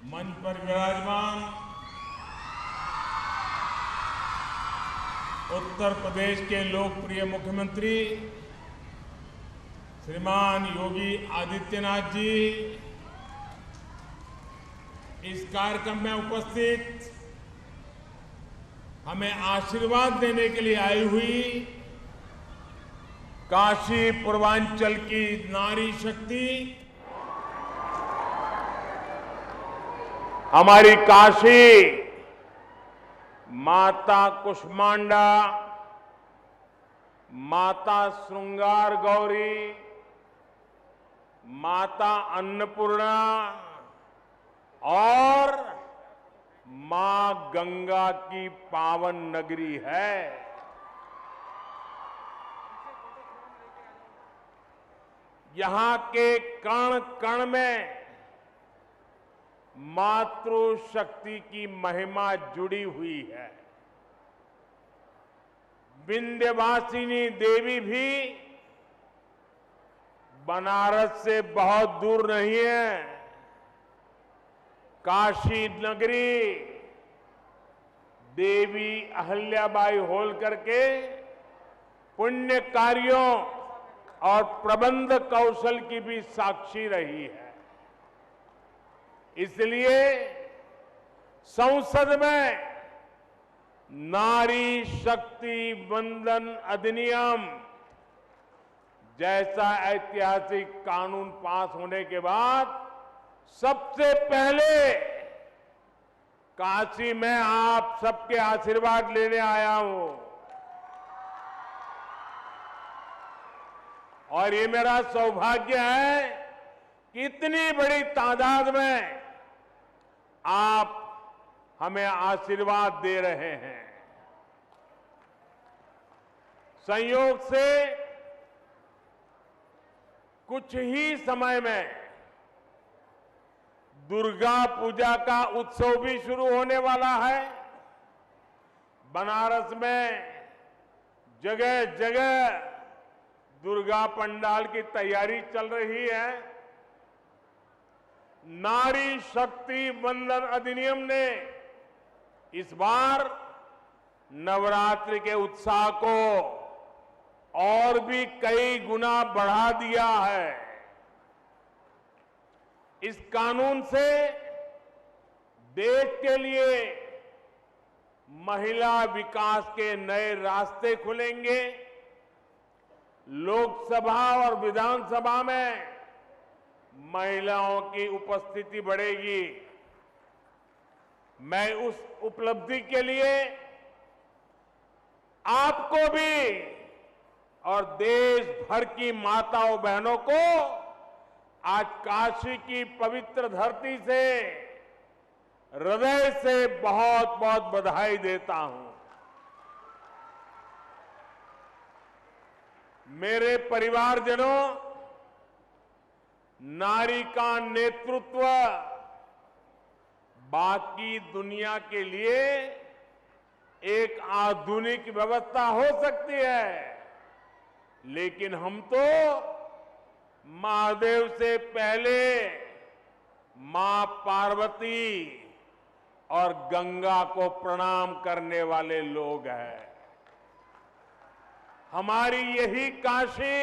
मंच पर विराजमान उत्तर प्रदेश के लोकप्रिय मुख्यमंत्री श्रीमान योगी आदित्यनाथ जी, इस कार्यक्रम में उपस्थित हमें आशीर्वाद देने के लिए आई हुई काशी पूर्वांचल की नारी शक्ति, हमारी काशी माता कुष्मांडा, माता श्रृंगार गौरी, माता अन्नपूर्णा और मां गंगा की पावन नगरी है। यहां के कण कण में मातृशक्ति की महिमा जुड़ी हुई है। विंध्यवासिनी देवी भी बनारस से बहुत दूर नहीं है। काशी नगरी देवी अहल्याबाई होलकर के पुण्य कार्यों और प्रबंध कौशल की भी साक्षी रही है। इसलिए संसद में नारी शक्ति वंदन अधिनियम जैसा ऐतिहासिक कानून पास होने के बाद सबसे पहले काशी में आप सबके आशीर्वाद लेने आया हूं और ये मेरा सौभाग्य है कि इतनी बड़ी तादाद में आप हमें आशीर्वाद दे रहे हैं। संयोग से कुछ ही समय में दुर्गा पूजा का उत्सव भी शुरू होने वाला है। बनारस में जगह जगह दुर्गा पंडाल की तैयारी चल रही है। नारी शक्ति वंदन अधिनियम ने इस बार नवरात्रि के उत्साह को और भी कई गुना बढ़ा दिया है। इस कानून से देश के लिए महिला विकास के नए रास्ते खुलेंगे। लोकसभा और विधानसभा में महिलाओं की उपस्थिति बढ़ेगी। मैं उस उपलब्धि के लिए आपको भी और देश भर की माताओं बहनों को आज काशी की पवित्र धरती से हृदय से बहुत बहुत बधाई देता हूं। मेरे परिवारजनों, नारी का नेतृत्व बाकी दुनिया के लिए एक आधुनिक व्यवस्था हो सकती है, लेकिन हम तो महादेव से पहले मां पार्वती और गंगा को प्रणाम करने वाले लोग हैं। हमारी यही काशी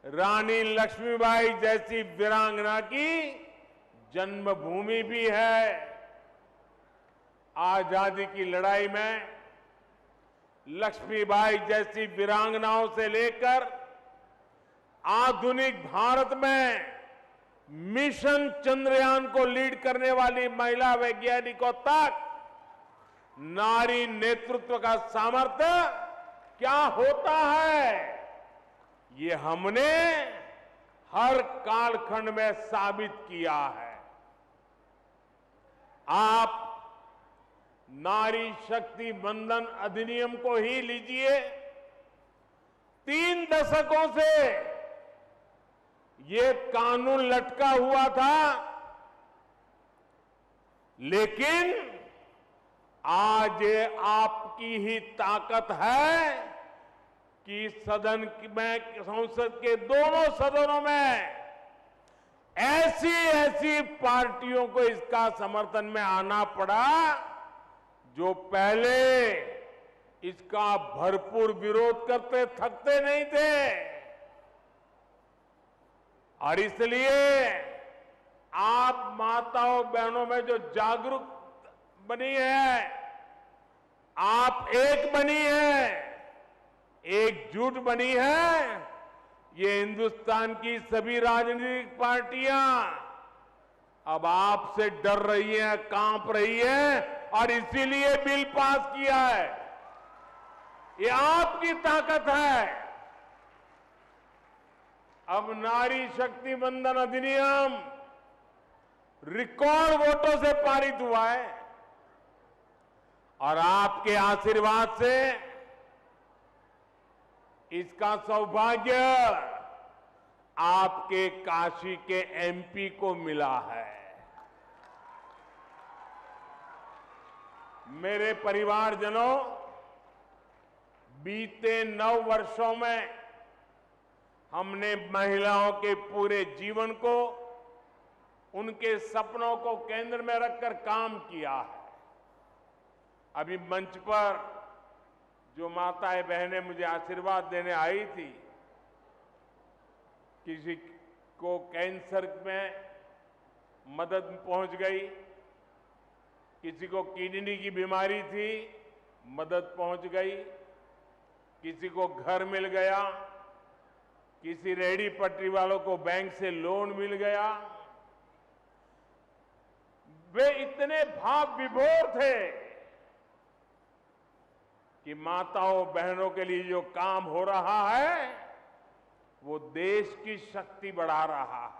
रानी लक्ष्मीबाई जैसी वीरांगना की जन्मभूमि भी है। आजादी की लड़ाई में लक्ष्मीबाई जैसी वीरांगनाओं से लेकर आधुनिक भारत में मिशन चंद्रयान को लीड करने वाली महिला वैज्ञानिकों तक नारी नेतृत्व का सामर्थ्य क्या होता है, ये हमने हर कालखंड में साबित किया है। आप नारी शक्ति वंदन अधिनियम को ही लीजिए। 3 दशकों से ये कानून लटका हुआ था, लेकिन आज ये आपकी ही ताकत है कि सदन में, संसद के दोनों सदनों में ऐसी ऐसी पार्टियों को इसका समर्थन में आना पड़ा जो पहले इसका भरपूर विरोध करते थकते नहीं थे। और इसलिए आप माताओं बहनों में जो जागरूक बनी है, आप एक बनी है, एकजुट बनी है, ये हिंदुस्तान की सभी राजनीतिक पार्टियां अब आपसे डर रही हैं, कांप रही हैं और इसीलिए बिल पास किया है। ये आपकी ताकत है। अब नारी शक्ति वंदन अधिनियम रिकॉर्ड वोटों से पारित हुआ है और आपके आशीर्वाद से इसका सौभाग्य आपके काशी के एमपी को मिला है। मेरे परिवारजनों, बीते 9 वर्षों में हमने महिलाओं के पूरे जीवन को, उनके सपनों को केंद्र में रखकर काम किया है। अभी मंच पर जो माताएं बहनें मुझे आशीर्वाद देने आई थी, किसी को कैंसर में मदद पहुंच गई, किसी को किडनी की बीमारी थी, मदद पहुंच गई, किसी को घर मिल गया, किसी रेहड़ी पटरी वालों को बैंक से लोन मिल गया। वे इतने भाव विभोर थे कि माताओं बहनों के लिए जो काम हो रहा है वो देश की शक्ति बढ़ा रहा है।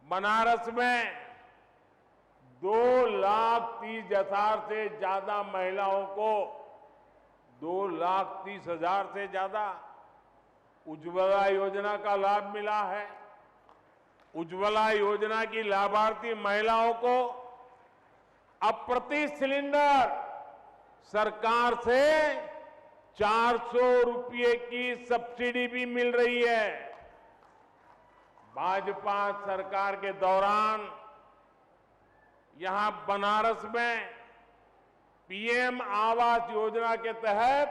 बनारस में 2,30,000 से ज्यादा महिलाओं को 2,30,000 से ज्यादा उज्ज्वला योजना का लाभ मिला है। उज्ज्वला योजना की लाभार्थी महिलाओं को अब प्रति सिलेंडर सरकार से 400 रुपये की सब्सिडी भी मिल रही है। भाजपा सरकार के दौरान यहां बनारस में पीएम आवास योजना के तहत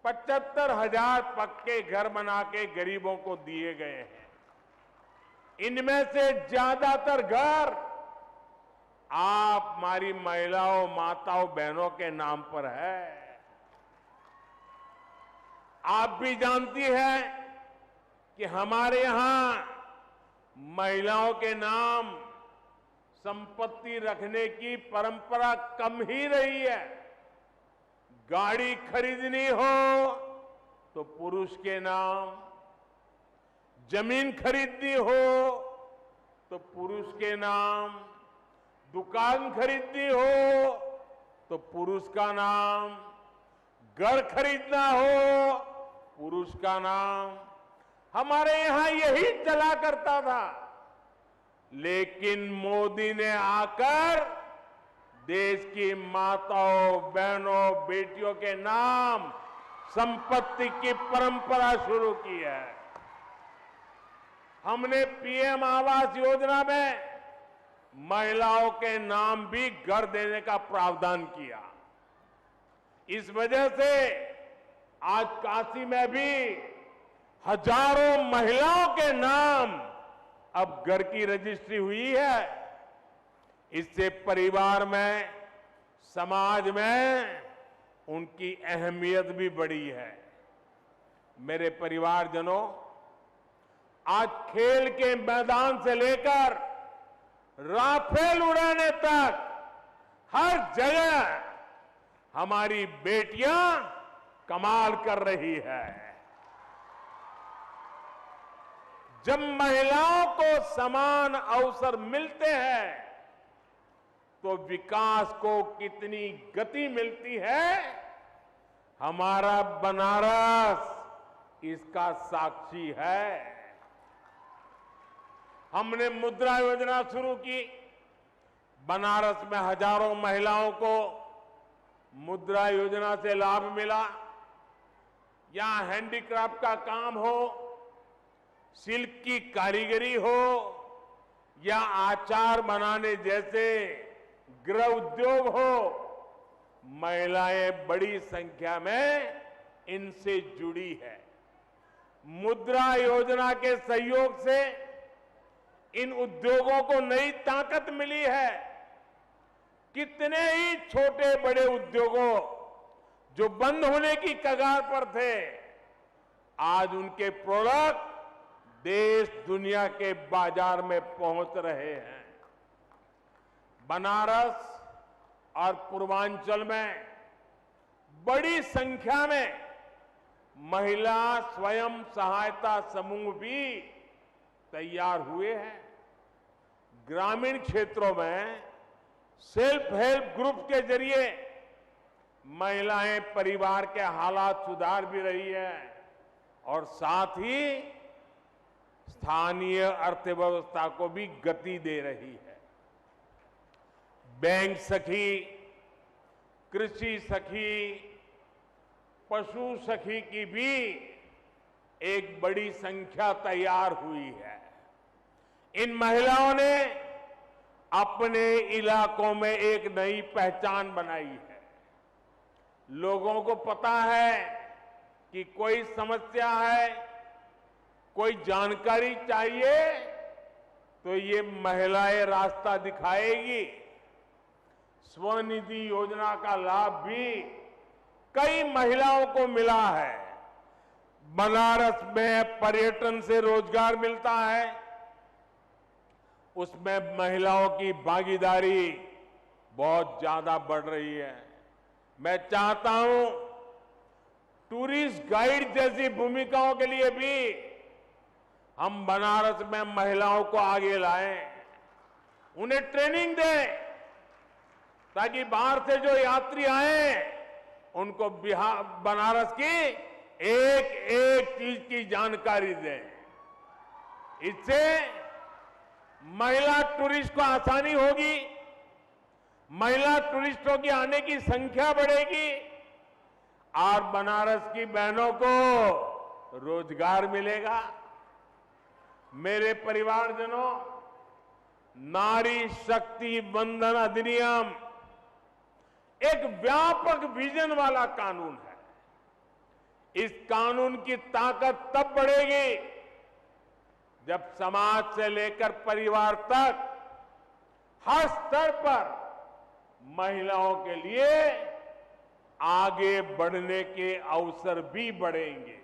75,000 पक्के घर बना के गरीबों को दिए गए हैं। इनमें से ज्यादातर घर आप हमारी महिलाओं, माताओं, बहनों के नाम पर है। आप भी जानती हैं कि हमारे यहां महिलाओं के नाम संपत्ति रखने की परंपरा कम ही रही है। गाड़ी खरीदनी हो तो पुरुष के नाम, जमीन खरीदनी हो तो पुरुष के नाम, दुकान खरीदनी हो तो पुरुष का नाम, घर खरीदना हो पुरुष का नाम। हमारे यहां यही चला करता था, लेकिन मोदी ने आकर देश की माताओं, बहनों, बेटियों के नाम संपत्ति की परंपरा शुरू की है। हमने पीएम आवास योजना में महिलाओं के नाम भी घर देने का प्रावधान किया। इस वजह से आज काशी में भी हजारों महिलाओं के नाम अब घर की रजिस्ट्री हुई है। इससे परिवार में, समाज में उनकी अहमियत भी बढ़ी है। मेरे परिवारजनों, आज खेल के मैदान से लेकर राफेल उड़ाने तक हर जगह हमारी बेटियां कमाल कर रही है। जब महिलाओं को समान अवसर मिलते हैं तो विकास को कितनी गति मिलती है, हमारा बनारस इसका साक्षी है। हमने मुद्रा योजना शुरू की। बनारस में हजारों महिलाओं को मुद्रा योजना से लाभ मिला। यहां हैंडीक्राफ्ट का काम हो, सिल्क की कारीगरी हो या आचार बनाने जैसे गृह उद्योग हो, महिलाएं बड़ी संख्या में इनसे जुड़ी है। मुद्रा योजना के सहयोग से इन उद्योगों को नई ताकत मिली है। कितने ही छोटे बड़े उद्योगों जो बंद होने की कगार पर थे, आज उनके प्रोडक्ट देश दुनिया के बाजार में पहुंच रहे हैं। बनारस और पूर्वांचल में बड़ी संख्या में महिला स्वयं सहायता समूह भी तैयार हुए हैं। ग्रामीण क्षेत्रों में सेल्फ हेल्प ग्रुप के जरिए महिलाएं परिवार के हालात सुधार भी रही है और साथ ही स्थानीय अर्थव्यवस्था को भी गति दे रही है। बैंक सखी, कृषि सखी, पशु सखी की भी एक बड़ी संख्या तैयार हुई है। इन महिलाओं ने अपने इलाकों में एक नई पहचान बनाई है। लोगों को पता है कि कोई समस्या है, कोई जानकारी चाहिए तो ये महिलाएं रास्ता दिखाएगी। स्वनिधि योजना का लाभ भी कई महिलाओं को मिला है। बनारस में पर्यटन से रोजगार मिलता है, उसमें महिलाओं की भागीदारी बहुत ज्यादा बढ़ रही है। मैं चाहता हूं टूरिस्ट गाइड जैसी भूमिकाओं के लिए भी हम बनारस में महिलाओं को आगे लाएं, उन्हें ट्रेनिंग दें, ताकि बाहर से जो यात्री आए उनको बिहार बनारस की एक एक चीज की जानकारी दें। इससे महिला टूरिस्ट को आसानी होगी, महिला टूरिस्टों की आने की संख्या बढ़ेगी और बनारस की बहनों को रोजगार मिलेगा। मेरे परिवारजनों, नारी शक्ति वंदन अधिनियम एक व्यापक विजन वाला कानून है। इस कानून की ताकत तब बढ़ेगी जब समाज से लेकर परिवार तक हर स्तर पर महिलाओं के लिए आगे बढ़ने के अवसर भी बढ़ेंगे।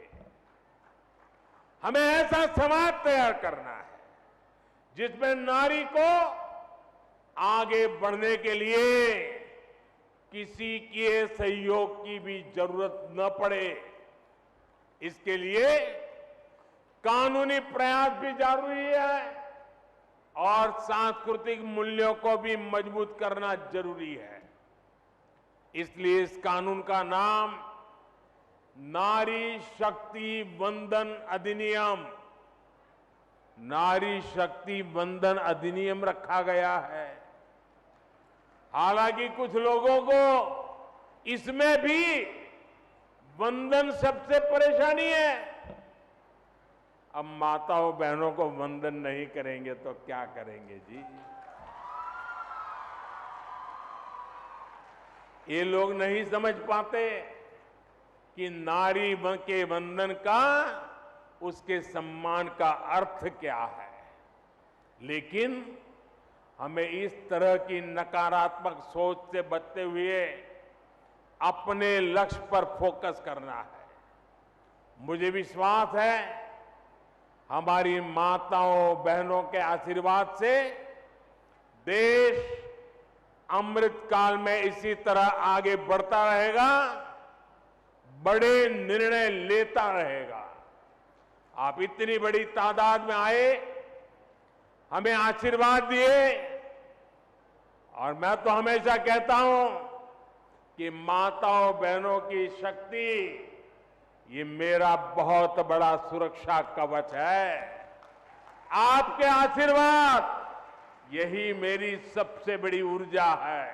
हमें ऐसा समाज तैयार करना है जिसमें नारी को आगे बढ़ने के लिए किसी के सहयोग की भी जरूरत न पड़े। इसके लिए कानूनी प्रयास भी जरूरी है और सांस्कृतिक मूल्यों को भी मजबूत करना जरूरी है। इसलिए इस कानून का नाम नारी शक्ति वंदन अधिनियम, नारी शक्ति वंदन अधिनियम रखा गया है। हालांकि कुछ लोगों को इसमें भी वंदन शब्द से परेशानी है। अब माताओं बहनों को वंदन नहीं करेंगे तो क्या करेंगे जी? ये लोग नहीं समझ पाते कि नारी के वंदन का, उसके सम्मान का अर्थ क्या है। लेकिन हमें इस तरह की नकारात्मक सोच से बचते हुए अपने लक्ष्य पर फोकस करना है। मुझे विश्वास है हमारी माताओं बहनों के आशीर्वाद से देश अमृत काल में इसी तरह आगे बढ़ता रहेगा, बड़े निर्णय लेता रहेगा। आप इतनी बड़ी तादाद में आए, हमें आशीर्वाद दिए और मैं तो हमेशा कहता हूं कि माताओं बहनों की शक्ति ये मेरा बहुत बड़ा सुरक्षा कवच है। आपके आशीर्वाद यही मेरी सबसे बड़ी ऊर्जा है।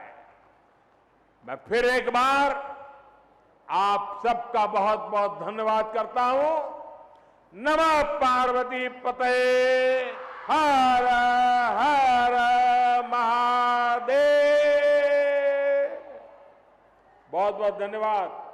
मैं फिर एक बार आप सबका बहुत बहुत धन्यवाद करता हूं। नमः पार्वती पते हर हर महादेव। बहुत बहुत धन्यवाद।